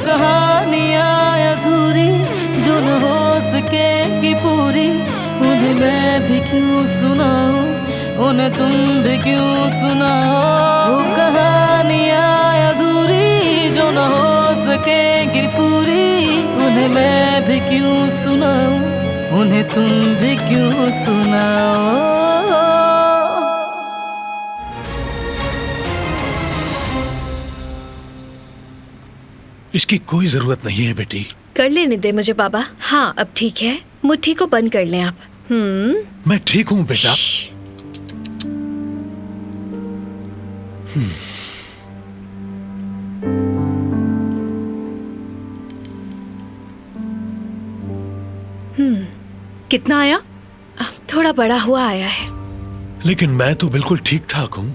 कहानियाँ अधूरी जो न हो सकेगी पूरी, उन्हें मैं भी क्यों सुनाऊं, उन्हें तुम भी क्यों सुनाओ। वो कहानियाँ अधूरी जो न हो सकेगी पूरी, उन्हें मैं भी क्यों सुनाऊं, उन्हें तुम भी क्यों सुनाओ। इसकी कोई जरूरत नहीं है बेटी। कर लेने दे मुझे बाबा। हाँ अब ठीक है, मुट्ठी को बंद कर लें आप। मैं ठीक हूँ बेटा। कितना आया? थोड़ा बड़ा हुआ आया है। लेकिन मैं तो बिल्कुल ठीक ठाक हूँ,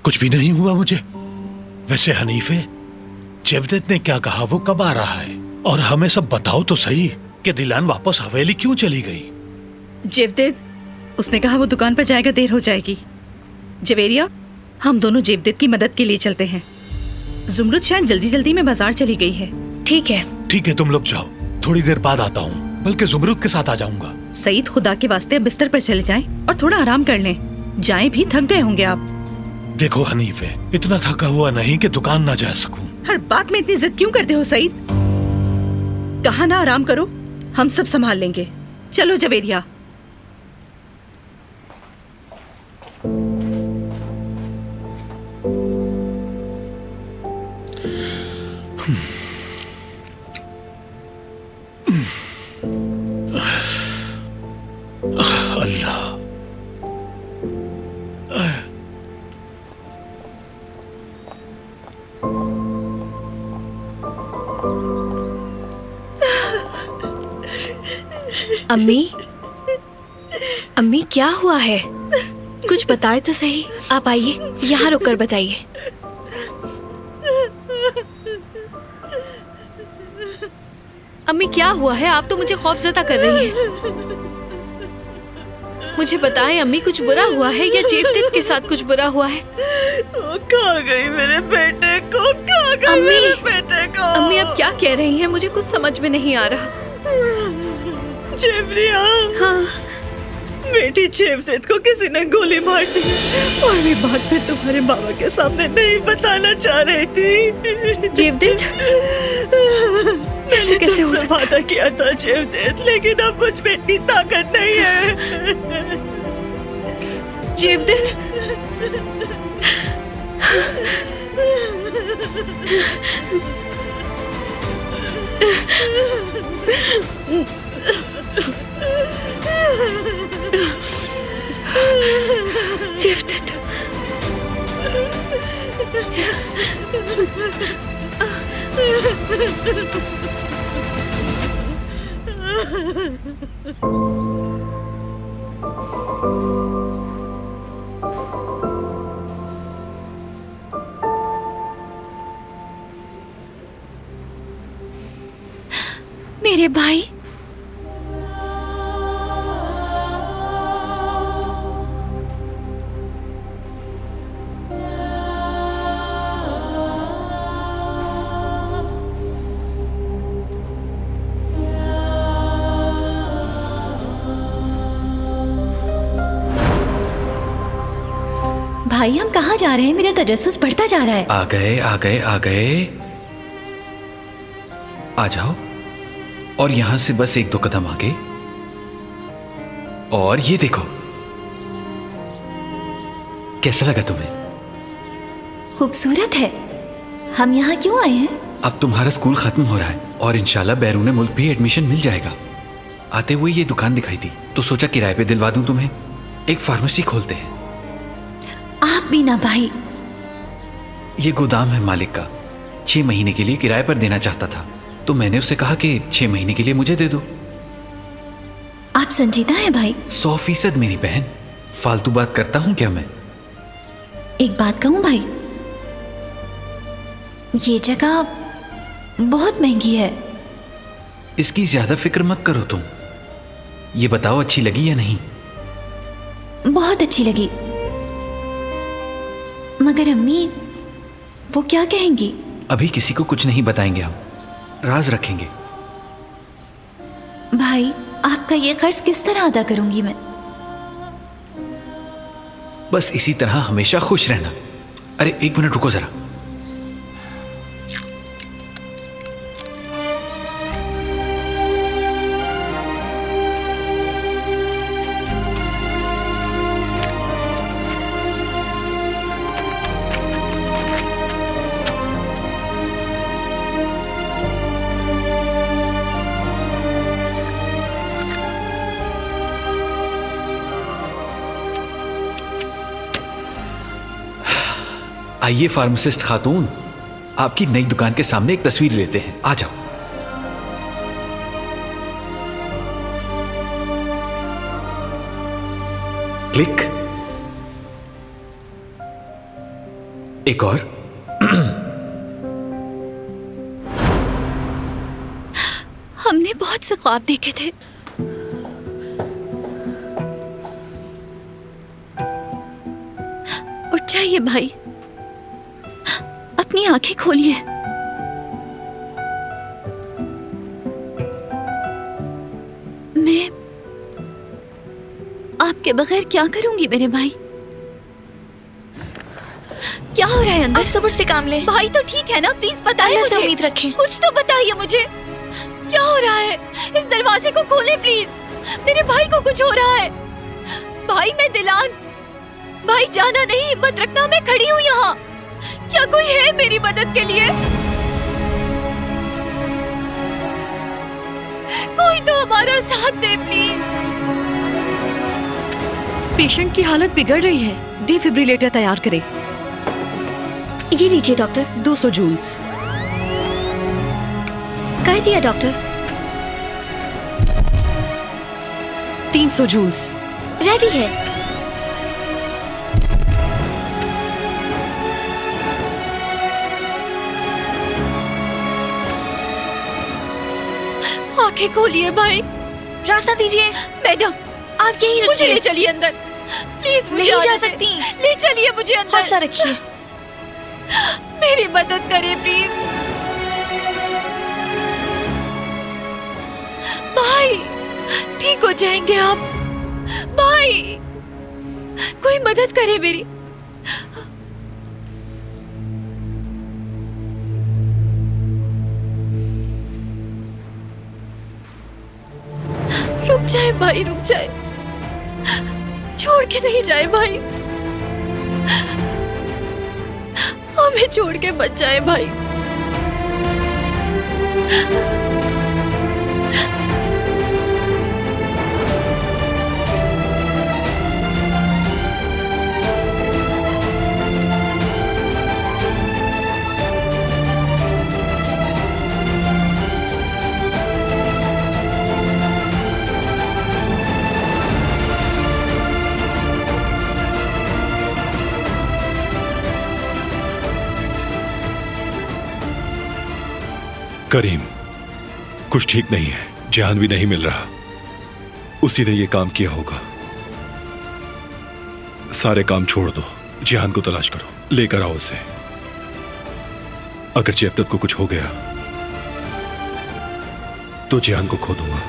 कुछ भी नहीं हुआ मुझे। वैसे हनीफे, जेवदेत ने क्या कहा, वो कब आ रहा है? और हमें सब बताओ तो सही कि दिलान वापस हवेली क्यों चली गई? जेवदेत, उसने कहा वो दुकान पर जाएगा, देर हो जाएगी। जवेरिया, हम दोनों जेवदेत की मदद के लिए चलते हैं। जुमरुद शायद जल्दी जल्दी में बाजार चली गई है। ठीक है। ठीक है, तुम लोग जाओ, थोड़ी देर बाद आता हूँ, बल्कि जुमरुद के साथ आ जाऊंगा। सईद, खुदा के वास्ते अब बिस्तर पर चले जाएं और थोड़ा आराम कर लें। जाएं भी, थक गए होंगे आप। देखो हनीफे, इतना थका हुआ नहीं कि दुकान ना जा सकूं। हर बात में इतनी जिद क्यों करते हो सईद? कहा ना आराम करो, हम सब संभाल लेंगे। चलो जवेरिया। अल्लाह, अम्मी, अम्मी क्या हुआ है? कुछ बताए तो सही। आप आइए, यहाँ रुक कर बताइए। अम्मी क्या हुआ है? आप तो मुझे खौफजदा कर रही हैं। मुझे बताएं अम्मी, कुछ बुरा हुआ है या जेवदेत के साथ कुछ बुरा हुआ है? वो खा गई मेरे बेटे को, खा गई मेरे बेटे को। अम्मी आप क्या कह रही हैं? मुझे कुछ समझ में नहीं आ रहा। जेवरिया, हाँ, बेटी जेवदेत को किसी ने गोली मार दी और ये बात मैं तुम्हारे बाबा के सामने नहीं बताना चाह रही थी। जेवदेत ऐसे कैसे हो सकता? वादा किया था जेवदेत, लेकिन अब मुझ में इतनी ताकत नहीं है। जेवदेत, जेवदेत, मेरे भाई। भाई हम कहाँ जा रहे हैं? मेरा तजस्सुस बढ़ता जा रहा है। आ गए आ गए आ गए, आ जाओ। और यहां से बस एक दो कदम आगे, और ये देखो। कैसा लगा तुम्हें? खूबसूरत है। हम यहाँ क्यों आए हैं? अब तुम्हारा स्कूल खत्म हो रहा है और इंशाल्लाह बैरून मुल्क भी एडमिशन मिल जाएगा। आते हुए ये दुकान दिखाई दी तो सोचा किराए पे दिलवा दूं तुम्हें। एक फार्मेसी खोलते हैं। आप भी ना भाई। ये गोदाम है मालिक का, 6 महीने के लिए किराए पर देना चाहता था, तो मैंने उससे कहा कि 6 महीने के लिए मुझे दे दो। आप संजीदा हैं भाई। 100% मेरी बहन। फालतू बात करता हूं क्या मैं? एक बात कहूं भाई, ये जगह बहुत महंगी है। इसकी ज्यादा फिक्र मत करो तुम। ये बताओ अच्छी लगी या नहीं? बहुत अच्छी लगी, मगर अम्मी वो क्या कहेंगी? अभी किसी को कुछ नहीं बताएंगे हम। राज रखेंगे। भाई, आपका ये कर्ज किस तरह अदा करूंगी मैं? बस इसी तरह हमेशा खुश रहना। अरे एक मिनट रुको जरा। आइए फार्मासिस्ट खातून, आपकी नई दुकान के सामने एक तस्वीर लेते हैं। आ जाओ। क्लिक। एक और। हमने बहुत से ख्वाब देखे थे। उठ जाइए भाई, अपनी आंखें खोलिए। मैं आपके बगैर क्या करूंगी मेरे भाई? क्या हो रहा है अंदर? आप सब्र से काम ले। भाई तो ठीक है ना? प्लीज बताइए अल्लाह से मुझे। उम्मीद रखें। कुछ तो बताइए मुझे, क्या हो रहा है? इस दरवाजे को खोलें प्लीज, मेरे भाई को कुछ हो रहा है। भाई मैं दिलान, भाई जाना नहीं, हिम्मत रखना, मैं खड़ी हूँ यहाँ। क्या कोई है मेरी मदद के लिए? कोई तो हमारा साथ दे प्लीज। पेशेंट की हालत बिगड़ रही है, डिफिब्रिलेटर तैयार करें। ये लीजिए डॉक्टर। 200 जूल्स। कर दिया डॉक्टर। 300 जूल्स। रेडी है। आंखें खोलिए भाई। रास्ता दीजिए। मैडम आप यही मुझे ले रखिए। चलिए अंदर प्लीज। मुझे नहीं जा आने दें। सकती। ले चलिए मुझे अंदर। हौसला रखिए। मेरी मदद करें प्लीज। भाई ठीक हो जाएंगे आप। भाई कोई मदद करे मेरी। रुक जाए भाई, रुक जाए, छोड़ के नहीं जाए भाई, हमें छोड़ के मत जाए भाई। करीम, कुछ ठीक नहीं है, जान भी नहीं मिल रहा। उसी ने ये काम किया होगा। सारे काम छोड़ दो, जिहान को तलाश करो, लेकर आओ उसे। अगर जेवदत को कुछ हो गया तो जिहान को खो दूंगा।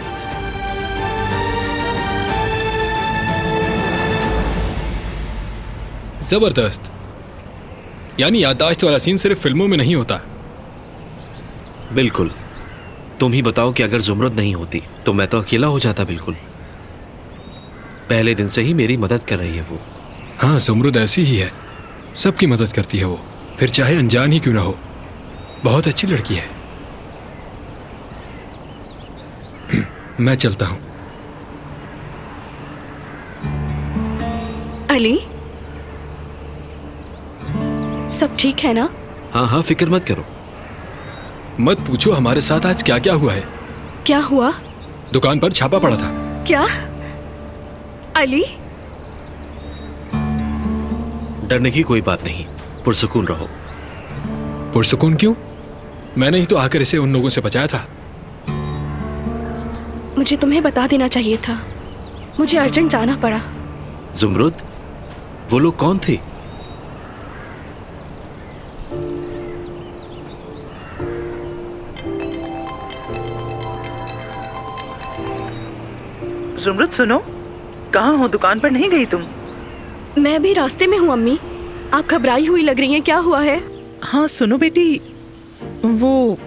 जबरदस्त। यानी याददाश्त वाला सीन सिर्फ फिल्मों में नहीं होता। बिल्कुल। तुम ही बताओ कि अगर जुमरद नहीं होती तो मैं तो अकेला हो जाता। बिल्कुल, पहले दिन से ही मेरी मदद कर रही है वो। हाँ, जुमरुद ऐसी ही है, सबकी मदद करती है वो, फिर चाहे अनजान ही क्यों ना हो। बहुत अच्छी लड़की है। मैं चलता हूं। अली, सब ठीक है ना? हाँ हाँ, फिक्र मत करो। मत पूछो हमारे साथ आज क्या क्या हुआ है। क्या हुआ? दुकान पर छापा पड़ा था। क्या? अली, डरने की कोई बात नहीं, पुरसुकून रहो। पुरसुकून क्यों? मैंने ही तो आकर इसे उन लोगों से बचाया था। मुझे तुम्हें बता देना चाहिए था, मुझे अर्जेंट जाना पड़ा। जुमरुद, वो लोग कौन थे? जुमरुद सुनो, कहाँ हो? दुकान पर नहीं गई तुम? मैं भी रास्ते में हूँ अम्मी। आप घबराई हुई लग रही हैं, क्या हुआ है? हाँ सुनो बेटी, वो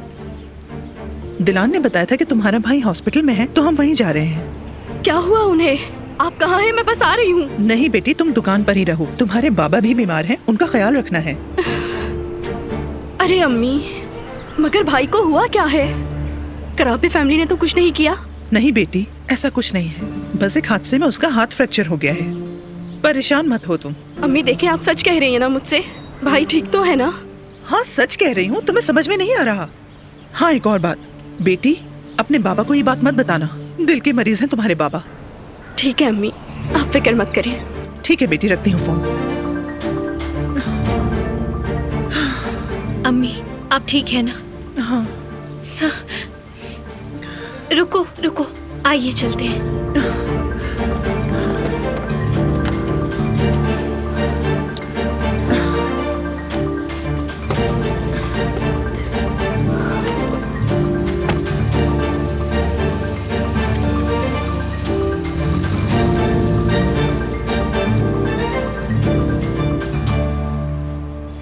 दिलान ने बताया था कि तुम्हारा भाई हॉस्पिटल में है, तो हम वहीं जा रहे हैं। क्या हुआ उन्हें? आप कहाँ हैं? मैं बस आ रही हूँ। नहीं बेटी, तुम दुकान पर ही रहो, तुम्हारे बाबा भी बीमार हैं, उनका ख्याल रखना है। अरे अम्मी, मगर भाई को हुआ क्या है? करापे फैमिली ने तो कुछ नहीं किया? नहीं बेटी, ऐसा कुछ नहीं है, बस एक हादसे में उसका हाथ फ्रैक्चर हो गया है। परेशान मत हो तुम। अम्मी देखिए, आप सच कह रही हैं ना मुझसे? भाई ठीक तो है ना? हाँ सच कह रही हूँ, तुम्हें समझ में नहीं आ रहा? हाँ एक और बात बेटी, अपने बाबा को ये बात मत बताना, दिल के मरीज हैं तुम्हारे बाबा। ठीक है अम्मी, आप फिक्र मत करिए। ठीक है बेटी, रखती हूँ फोन। अम्मी आप ठीक है ना? हाँ। रुको रुको, आइए चलते हैं।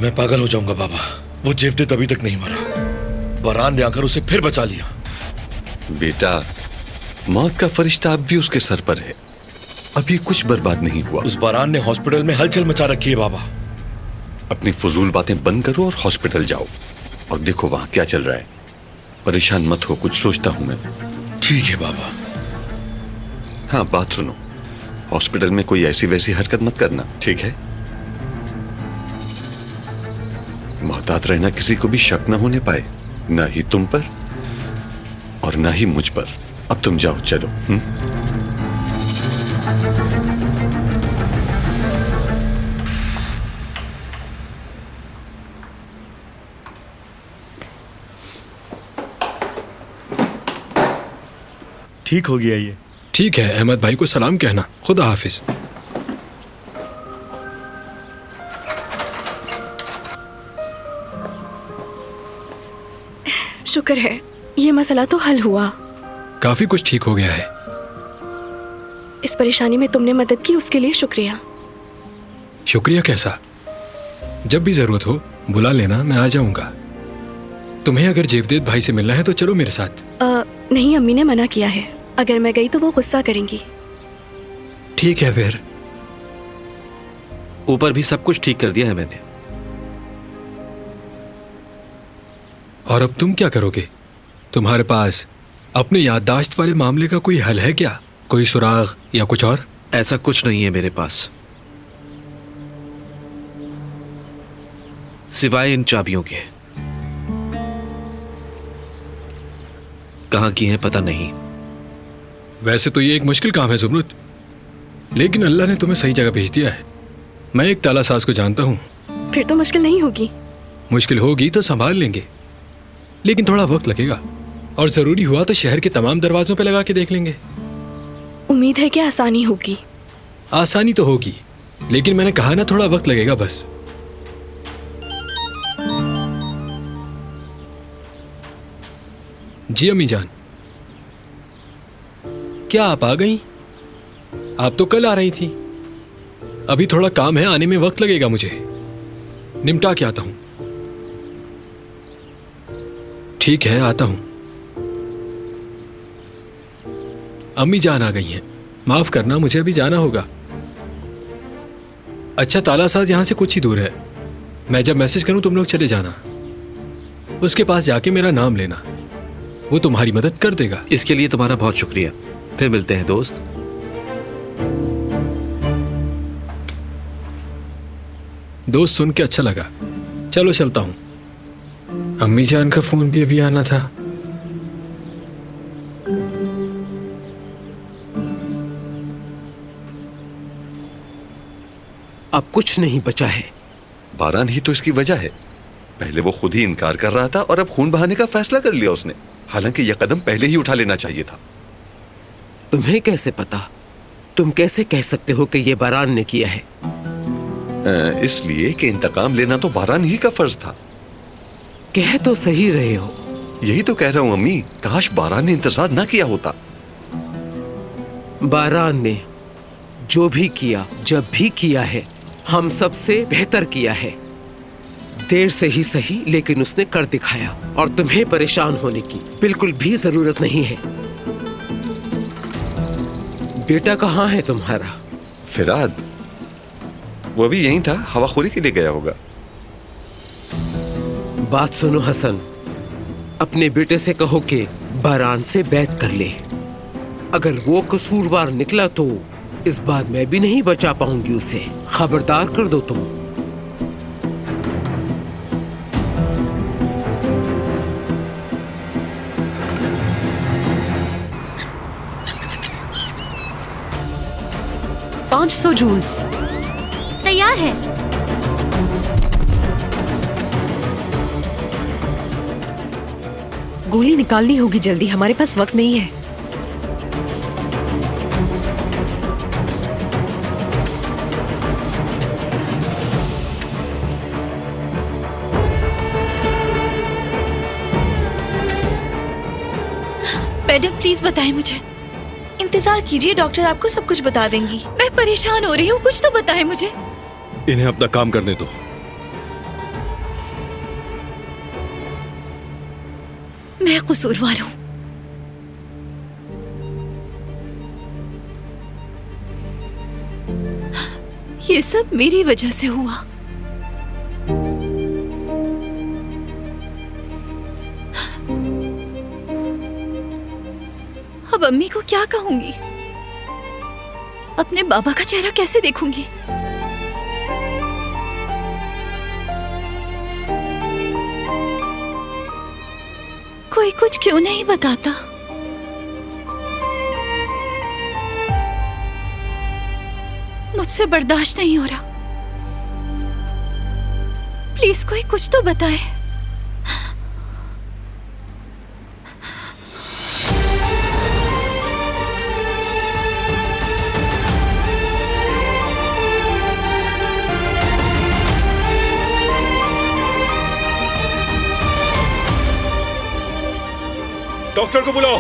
मैं पागल हो जाऊंगा बाबा, वो जेवदेत अभी तक नहीं मरा। बरान ने आकर उसे फिर बचा लिया। बेटा, मौत का फरिश्ता अब भी उसके सर पर है, अभी कुछ बर्बाद नहीं हुआ। उस बरान ने हॉस्पिटल में हलचल मचा रखी है बाबा। अपनी फजूल बातें बंद करो और हॉस्पिटल जाओ और देखो वहां क्या चल रहा है। परेशान मत हो, कुछ सोचता हूं मैं। ठीक है बाबा। हाँ बात सुनो, हॉस्पिटल में कोई ऐसी वैसी हरकत मत करना, ठीक है? मोहतात रहना, किसी को भी शक न होने पाए, ना ही तुम पर और ना ही मुझ पर। अब तुम जाओ, चलो। ठीक हो गया ये। ठीक है, अहमद भाई को सलाम कहना। खुदा हाफिज। शुक्र है, ये मसला तो हल हुआ। काफी कुछ ठीक हो गया है। इस परेशानी में तुमने मदद की, उसके लिए शुक्रिया। शुक्रिया कैसा? जब भी जरूरत हो बुला लेना, मैं आ जाऊंगा। तुम्हें अगर जेवदेत भाई से मिलना है तो चलो मेरे साथ। नहीं, अम्मी ने मना किया है, अगर मैं गई तो वो गुस्सा करेंगी। ठीक है फिर। ऊपर भी सब कुछ ठीक कर दिया है मैंने। और अब तुम क्या करोगे? तुम्हारे पास अपने याददाश्त वाले मामले का कोई हल है क्या? कोई सुराग या कुछ और? ऐसा कुछ नहीं है मेरे पास, सिवाय इन चाबियों के। कहां की हैं पता नहीं। वैसे तो ये एक मुश्किल काम है जुमरुद, लेकिन अल्लाह ने तुम्हें सही जगह भेज दिया है। मैं एक ताला साज को जानता हूँ। फिर तो मुश्किल नहीं होगी। मुश्किल होगी तो संभाल लेंगे, लेकिन थोड़ा वक्त लगेगा, और जरूरी हुआ तो शहर के तमाम दरवाजों पे लगा के देख लेंगे। उम्मीद है कि आसानी होगी। आसानी तो होगी, लेकिन मैंने कहा ना, थोड़ा वक्त लगेगा बस। जी अम्मी जान। क्या आप आ गई? आप तो कल आ रही थी। अभी थोड़ा काम है, आने में वक्त लगेगा मुझे, निपटा के आता हूं। ठीक है, आता हूं। अम्मी जान आ गई हैं, माफ करना, मुझे अभी जाना होगा। अच्छा, तालासाज यहां से कुछ ही दूर है। मैं जब मैसेज करूं तुम लोग चले जाना, उसके पास जाके मेरा नाम लेना, वो तुम्हारी मदद कर देगा। इसके लिए तुम्हारा बहुत शुक्रिया। फिर मिलते हैं दोस्त। दोस्त सुन के अच्छा लगा। चलो चलता हूं। अम्मी जान का फोन भी अभी आना था। अब कुछ नहीं बचा है। बारान ही तो इसकी वजह है। पहले वो खुद ही इनकार कर रहा था और अब खून बहाने का फैसला कर लिया उसने। हालांकि यह कदम पहले ही उठा लेना चाहिए था। तुम्हें कैसे पता? तुम कैसे कह सकते हो कि यह बारान ने किया है? इसलिए कि इंतकाम लेना तो बारान ही का फर्ज था। कह तो सही रहे हो। यही तो कह रहा हूं अम्मी, काश बारान ने इंतजार ना किया होता। बारान ने जो भी किया, जब भी किया है, हम सबसे बेहतर किया है। देर से ही सही, लेकिन उसने कर दिखाया और तुम्हें परेशान होने की बिल्कुल भी जरूरत नहीं है। बेटा कहाँ है तुम्हारा? फिराद, वो भी यहीं था, हवाखोरी के लिए गया होगा। बात सुनो हसन, अपने बेटे से कहो कि बारान से बैत कर ले। अगर वो कसूरवार निकला तो इस बार मैं भी नहीं बचा पाऊंगी उसे। खबरदार कर दो तुम। $500 जूल्स तैयार है। गोली निकालनी होगी जल्दी, हमारे पास वक्त नहीं है। मैडम प्लीज बताएं मुझे। इंतजार कीजिए, डॉक्टर आपको सब कुछ बता देंगी। मैं परेशान हो रही हूँ, कुछ तो बताएं मुझे। इन्हें अपना काम करने दो। मैं कसूरवार हूँ। ये सब मेरी वजह से हुआ। अब अम्मी को क्या कहूंगी? अपने बाबा का चेहरा कैसे देखूंगी? कोई कुछ क्यों नहीं बताता? मुझसे बर्दाश्त नहीं हो रहा। प्लीज कोई कुछ तो बताए। डॉक्टर को बुलाओ।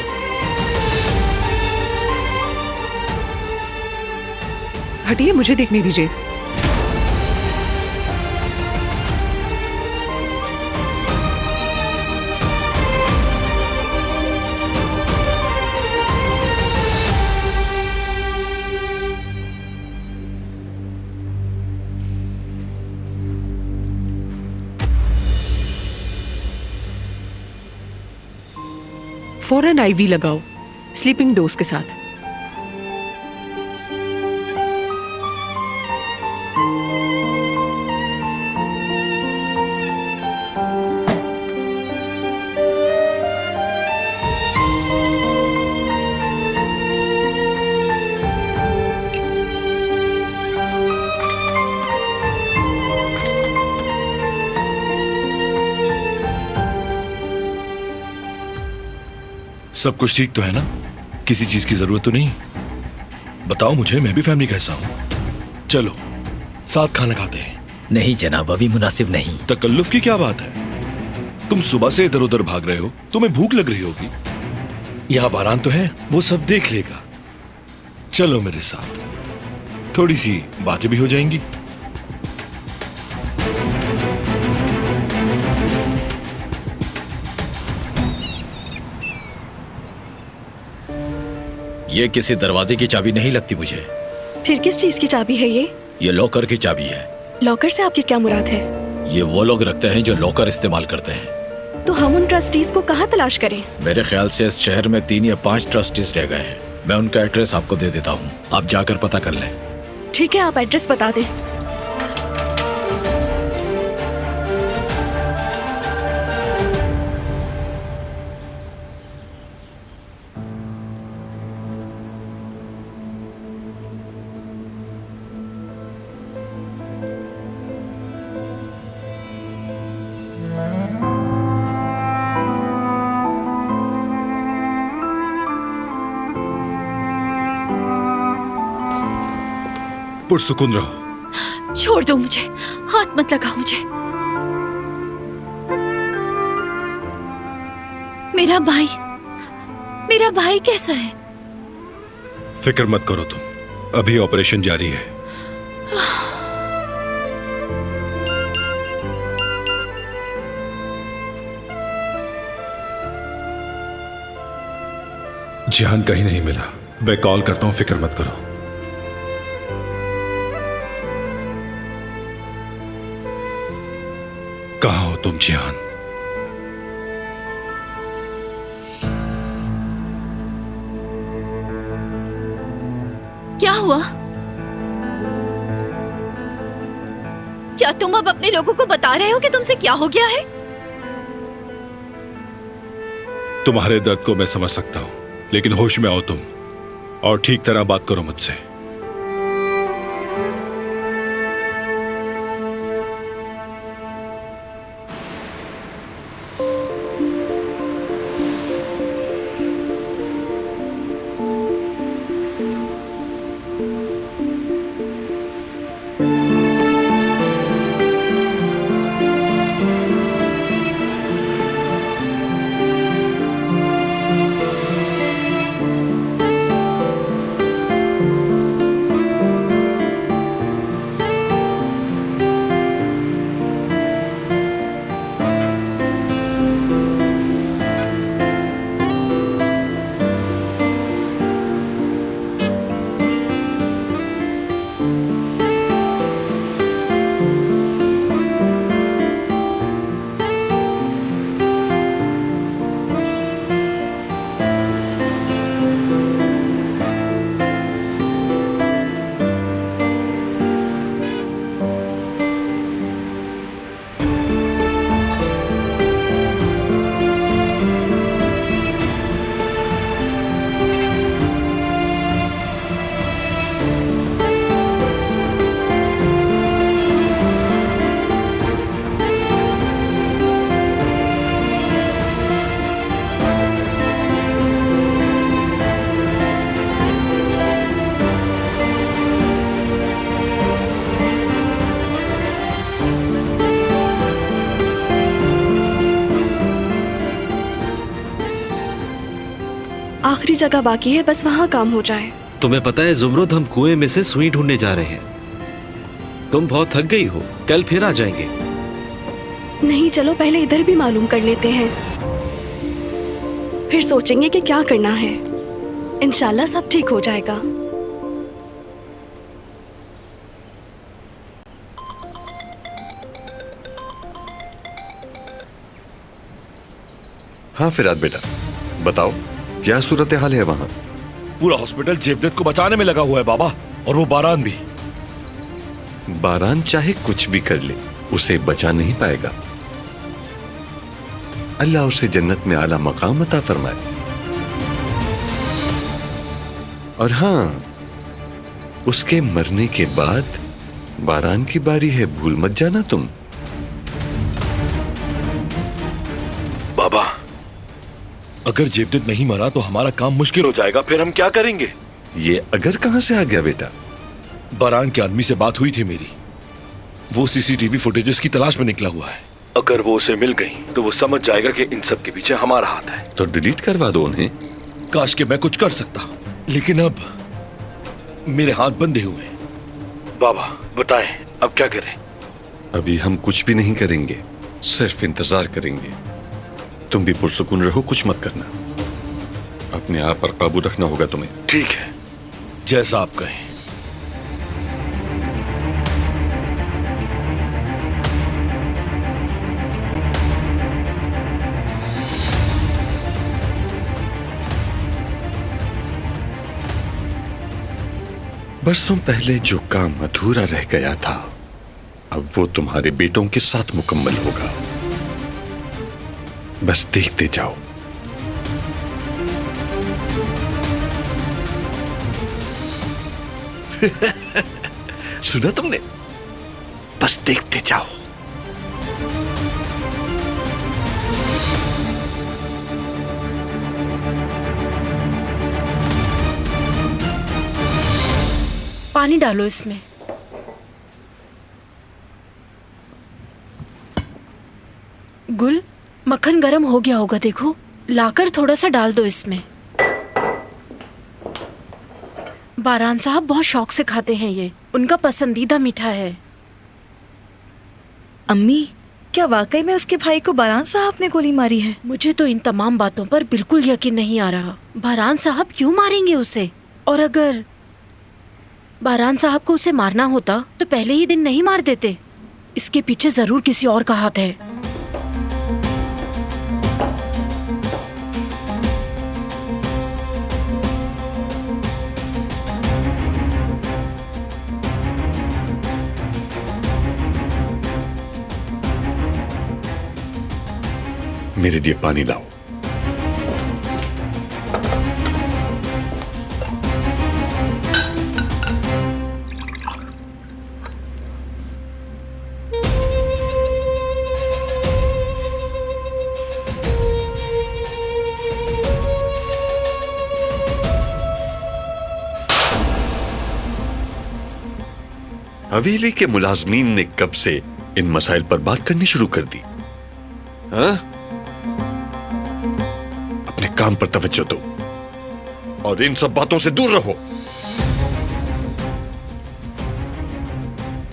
हटिए, मुझे देखने दीजिए। फौरन आईवी लगाओ, स्लीपिंग डोज के साथ। सब कुछ ठीक तो है ना? किसी चीज की जरूरत तो नहीं? बताओ मुझे, मैं भी फैमिली का हिस्सा हूं। चलो साथ खाना खाते हैं। नहीं जनाब, अभी मुनासिब नहीं। तकल्लुफ की क्या बात है? तुम सुबह से इधर उधर भाग रहे हो, तुम्हें भूख लग रही होगी। यहाँ बारान तो है, वो सब देख लेगा। चलो मेरे साथ, थोड़ी सी बातें भी हो जाएंगी। ये किसी दरवाजे की चाबी नहीं लगती मुझे। फिर किस चीज की चाबी है ये? ये लॉकर की चाबी है। लॉकर से आपकी क्या मुराद है? ये वो लोग रखते हैं जो लॉकर इस्तेमाल करते हैं। तो हम उन ट्रस्टीज को कहाँ तलाश करें? मेरे ख्याल से इस शहर में 3 या 5 ट्रस्टीज रह गए हैं। मैं उनका एड्रेस आपको दे देता हूँ, आप जाकर पता कर लें। ठीक है, आप एड्रेस बता दें। पुरसुकून रहो। छोड़ दो मुझे, हाथ मत लगाओ मुझे। मेरा भाई कैसा है? फिक्र मत करो तुम, अभी ऑपरेशन जारी है। जिहान कहीं नहीं मिला, मैं कॉल करता हूं, फिक्र मत करो। कहाँ हो तुम जिहान? क्या हुआ? क्या तुम अब अपने लोगों को बता रहे हो कि तुमसे क्या हो गया है? तुम्हारे दर्द को मैं समझ सकता हूं, लेकिन होश में आओ तुम और ठीक तरह बात करो मुझसे। आखिरी जगह बाकी है, बस वहाँ काम हो जाए। तुम्हें पता है जुमरुद, हम कुएं में से सुई ढूंढने जा रहे हैं। तुम बहुत थक गई हो, कल फिर आ जाएंगे। नहीं, चलो पहले इधर भी मालूम कर लेते हैं, फिर सोचेंगे कि क्या करना है। इंशाल्लाह सब ठीक हो जाएगा। हाँ फिराद बेटा, बताओ क्या सूरत हाल है वहां? पूरा हॉस्पिटल जेवदेत को बचाने में लगा हुआ है बाबा, और वो बारान भी। बारान चाहे कुछ भी कर ले, उसे बचा नहीं पाएगा। अल्लाह उसे जन्नत में आला मकाम अता फरमाए। और हाँ, उसके मरने के बाद बारान की बारी है, भूल मत जाना तुम। बाबा, अगर जेवदेत नहीं मरा तो हमारा काम मुश्किल हो जाएगा, फिर हम क्या करेंगे? ये अगर कहां से आ गया बेटा? बारान के आदमी से बात हुई थी मेरी, वो सीसीटीवी फुटेजेस की तलाश में निकला हुआ है। अगर वो उसे मिल गई तो वो समझ जाएगा कि इन सब के पीछे हमारा हाथ है। तो डिलीट करवा दो उन्हें। काश के मैं कुछ कर सकता, लेकिन अब मेरे हाथ बंधे हुए हैं। बाबा बताएं, अब क्या करें? अभी हम कुछ भी नहीं करेंगे, सिर्फ इंतजार करेंगे। तुम भी पुरसुकून रहो, कुछ मत करना। अपने आप पर काबू रखना होगा तुम्हें। ठीक है, जैसा आप कहें। बरसों पहले जो काम अधूरा रह गया था, अब वो तुम्हारे बेटों के साथ मुकम्मल होगा। बस देखते जाओ। सुना तुमने? बस देखते जाओ। पानी डालो इसमें। गुल, मक्खन गरम हो गया होगा, देखो। लाकर थोड़ा सा डाल दो इसमें। बारान साहब बहुत शौक से खाते हैं ये, उनका पसंदीदा मीठा है। अम्मी, क्या वाकई में उसके भाई को बारान साहब ने गोली मारी है? मुझे तो इन तमाम बातों पर बिल्कुल यकीन नहीं आ रहा। बारान साहब क्यों मारेंगे उसे? और अगर बारान साहब को उसे मारना होता तो पहले ही दिन नहीं मार देते। इसके पीछे जरूर किसी और का हाथ है। मेरे लिए पानी लाओ। हवेली के मुलाजमीन ने कब से इन मसाइल पर बात करनी शुरू कर दी? हाँ? अपने काम पर तवज्जो दो और इन सब बातों से दूर रहो,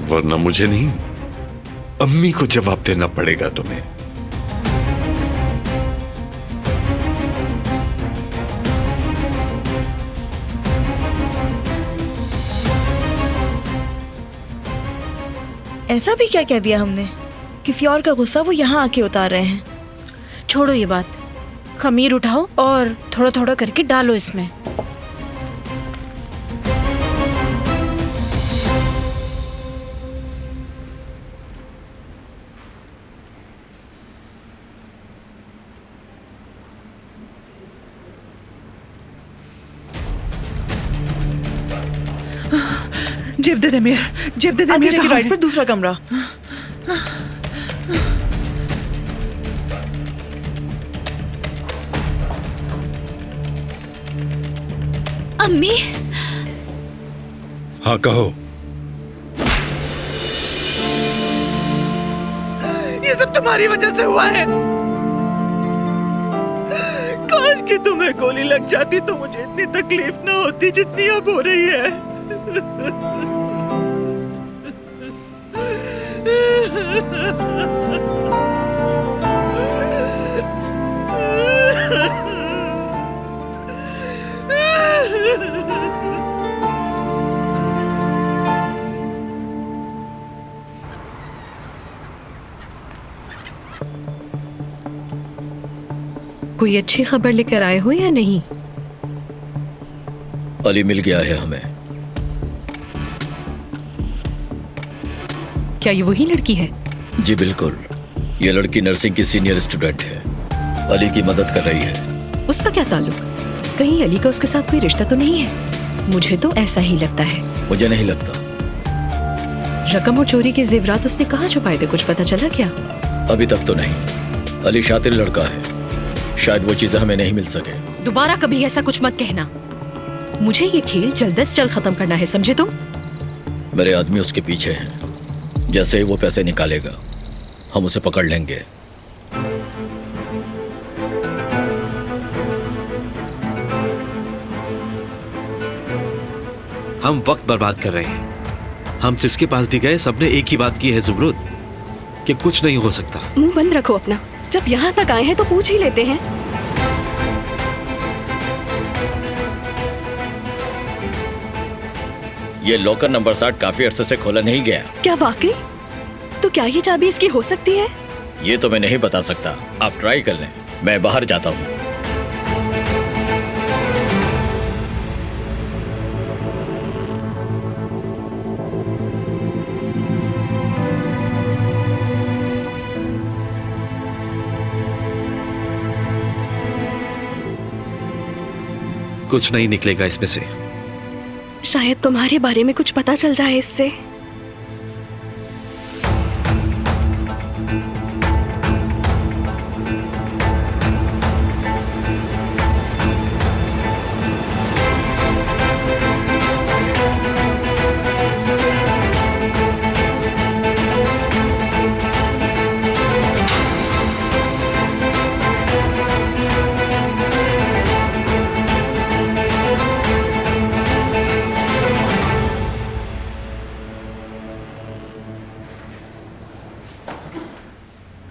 वरना मुझे नहीं, अम्मी को जवाब देना पड़ेगा तुम्हें। ऐसा भी क्या कह दिया हमने? किसी और का गुस्सा वो यहाँ आके उतार रहे हैं। छोड़ो ये बात, खमीर उठाओ और थोड़ा थोड़ा करके डालो इसमें। जेवदेद अमीर, जेवदेद अमीर आगे राइट पर दूसरा कमरा। अम्मी। हाँ कहो। ये सब तुम्हारी वजह से हुआ है। काश कि तुम्हें गोली लग जाती तो मुझे इतनी तकलीफ न होती जितनी अब हो रही है। कोई अच्छी खबर लेकर आए हो या नहीं? अली मिल गया है हमें। क्या ये वही लड़की है? जी बिल्कुल, ये लड़की नर्सिंग की सीनियर स्टूडेंट है, अली की मदद कर रही है। उसका क्या ताल्लुक? कहीं अली का उसके साथ कोई रिश्ता तो नहीं है? मुझे तो ऐसा ही लगता है। मुझे नहीं लगता। रकम और चोरी के जेवरात उसने कहाँ छुपाए थे, कुछ पता चला क्या? अभी तक तो नहीं। अली शातिर लड़का है, शायद वो चीजें हमें नहीं मिल सके। दोबारा कभी ऐसा कुछ मत कहना। मुझे ये खेल जल्द से जल्द खत्म करना है, समझे तुम? मेरे आदमी उसके पीछे हैं, जैसे ही वो पैसे निकालेगा हम उसे पकड़ लेंगे। हम वक्त बर्बाद कर रहे हैं। हम जिसके पास भी गए सबने एक ही बात की है जुमरुद, कि कुछ नहीं हो सकता। मुंह बंद रखो अपना। जब यहाँ तक आए हैं तो पूछ ही लेते हैं। ये लॉकर नंबर 60 काफी अरसे से खोला नहीं गया। क्या वाकई? तो क्या ये चाबी इसकी हो सकती है? ये तो मैं नहीं बता सकता, आप ट्राई कर लें। मैं बाहर जाता हूँ। कुछ नहीं निकलेगा इसमें से। शायद तुम्हारे बारे में कुछ पता चल जाए इससे।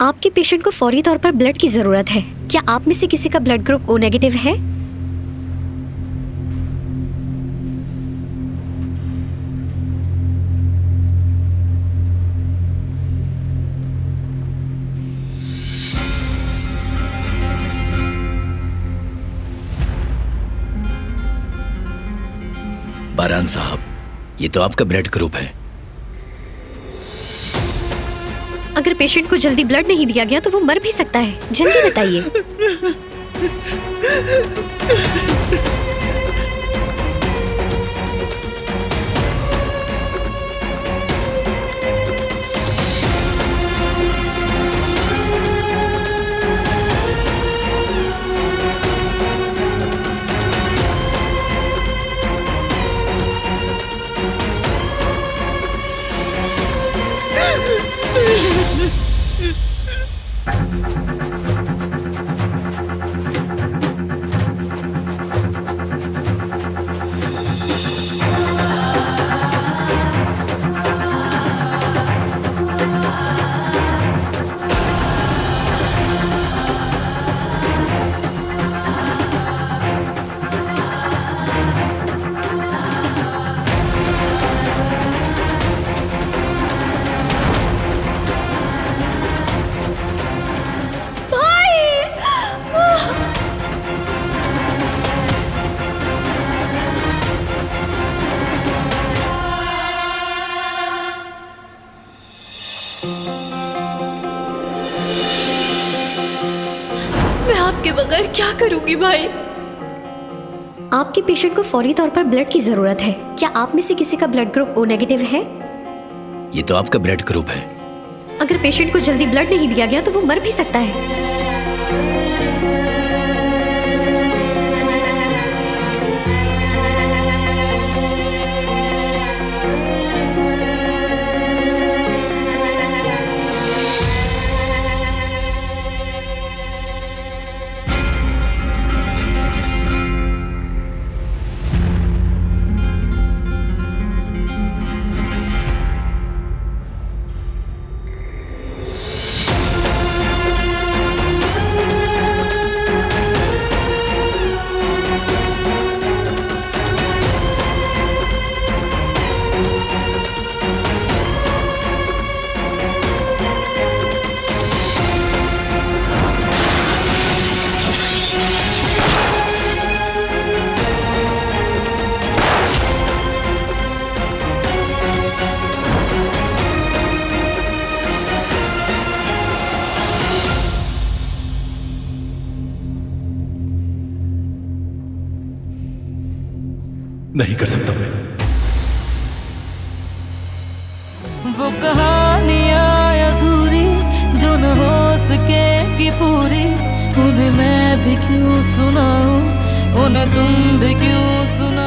आपके पेशेंट को फौरी तौर पर ब्लड की जरूरत है। क्या आप में से किसी का ब्लड ग्रुप ओ नेगेटिव है? बारान साहब, ये तो आपका ब्लड ग्रुप है। अगर पेशेंट को जल्दी ब्लड नहीं दिया गया तो वो मर भी सकता है। जल्दी बताइए। मैं आपके बगैर क्या करूंगी भाई? आपके पेशेंट को फौरी तौर पर ब्लड की जरूरत है। क्या आप में से किसी का ब्लड ग्रुप ओ नेगेटिव है? ये तो आपका ब्लड ग्रुप है। अगर पेशेंट को जल्दी ब्लड नहीं दिया गया तो वो मर भी सकता है। नहीं कर सकता मैं। वो कहानियाँ अधूरी जो न हो सके कि पूरी, उन्हें मैं भी क्यों सुनाऊं, उन्हें तुम भी क्यों सुनाओ।